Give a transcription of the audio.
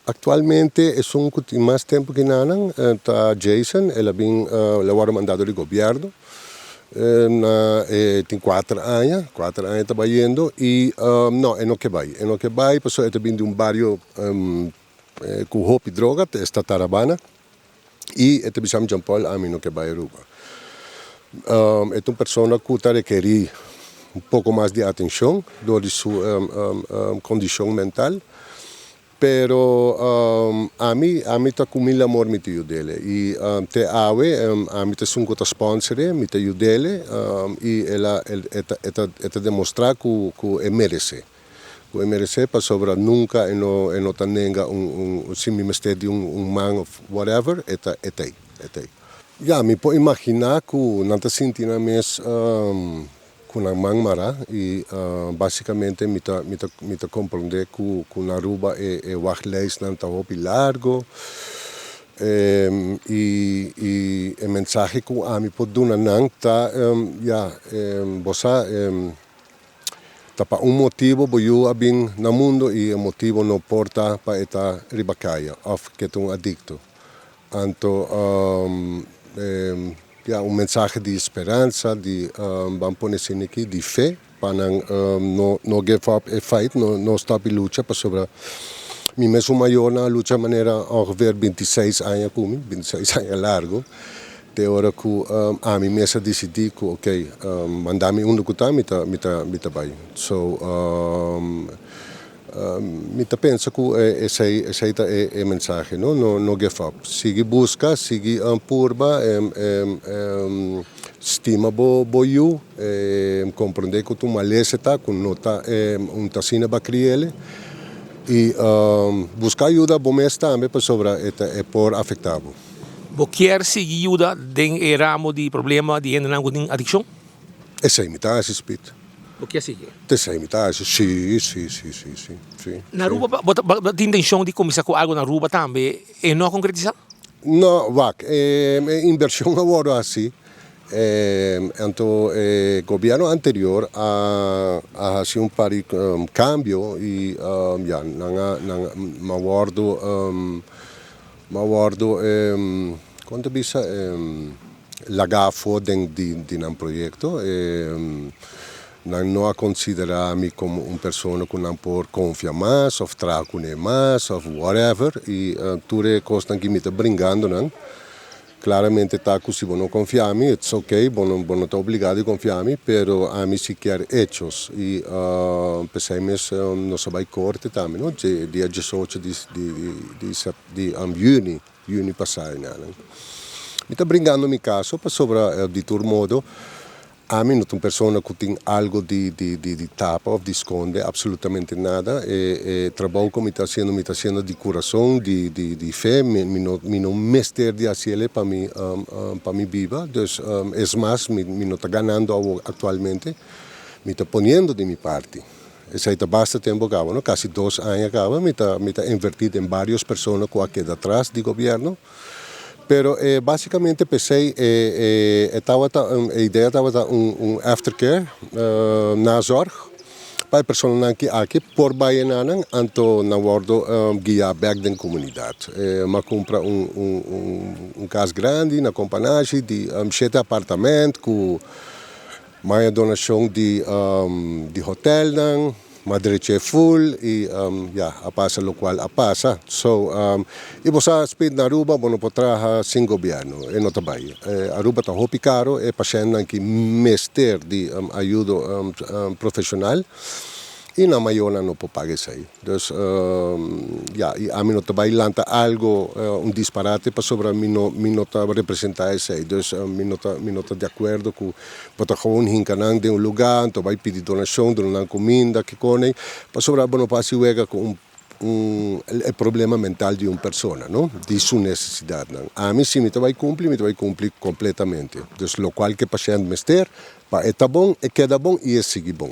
Actualmente es un más tiempo que nada, está Jason, él ha mandado del gobierno. Tem 4 anos trabalhando e não, é no que vai, pessoal, é vindo de um bairro com roupa e droga, esta Tarabana, e é também Jean Paul, a mim no que vai Aruba. É uma pessoa que requer um pouco mais de atenção, devido à sua condição mental. Pero a mí está con mil amor mi te ayudele y te ave a mí te sungo ta sponsore mi te ayudele y eta demostrar que merece para sobre nunca no tenga un si mi mestedi un man of whatever eta ya me puedo imaginar que não te sentina mes com a mãe mara e basicamente me tá compreender que na Aruba é wachtlijst não tá muito largo e a mensagem que a mim pode dar não tá você tá para motivo para eu abrir no mundo e o motivo não porta para estar ribacaia ou que é adicto então mensaje de esperança, de vamos pôr aqui, de fé, para não give up e fight, não stop em luta, para sobre mim mesmo maior na luta de maneira ongeveer 26 anos comigo, 26 anos largo, de hora que a mim mesmo decidi que, ok, mandar-me onde que está, me tá bem. So, me pensa que esse é a mensagem, não give up. Sigue busca, sigue purba, estima boiu, compreender que tu malese tá, que não tá tacina para criar e buscar ajuda bom mês também para sobre é por afetado. Você quer seguir ajuda em ramo de problema de adicção? Essa é a metade, espírito. O que é seguir? Essa é a metade, sim. Na Aruba, você tem intenção de começar com algo na Aruba também e não concretizar? Não, inversão agora assim. Então, o governo anterior ha sido cambio e quando bisa lagafo de um projeto não a considerar-me como uma pessoa que não pode confiar mais, ou trabalhar com mais, ou whatever, e tudo é coisa que me está brincando, não? Claramente está que se não confiar em mim, é ok, não está obrigado a confiar em mim, mas a mim se quer hechos, e pensei mesmo, não se vai corte também, não? Dia 18 de junho passado, não? Me está brincando no meu caso, para sobre de todo modo, a mim não é uma pessoa que tem algo de tapa ou de esconde, absolutamente nada. Trabalho que me está sendo de coração, de fé, não mestre de fazer para mim viva. Então, é mais, me não está ganhando atualmente, me está ponendo de minha parte. Esse aí está bastante tempo acaba, quase 2 anos acaba, me está invertido em várias pessoas que aqui atrás do governo. Pero basicamente pensei, a ideia estava aftercare, nazorg, para pessoas que aqui por baianan, anto na bordo guia back da comunidade. Mas compra casa grande na companhia de 7 apartamentos com mais donação de hotel não. Madriche full e a passa lo qual a passa. So e você speed na Aruba não pode trabalhar sem governo e não trabalha. Aruba está muito caro e paciente que mestre de ajuda profissional e na maioria não pode pagar isso aí. Então e a mim não trabalha lanta algo disparate para sobre mim não tá representar isso aí. Então mim não tá de acordo com para gewoon hincanang de lugar, então vai pedir donação, donar comida que cone, para sobre não passa uega com o problema mental de uma pessoa, não? De sua necessidade. Não? A mim sim me vai cumprir completamente. Então, o qual que o paciente mestre, para estar bom, e queda bom e é seguir bom.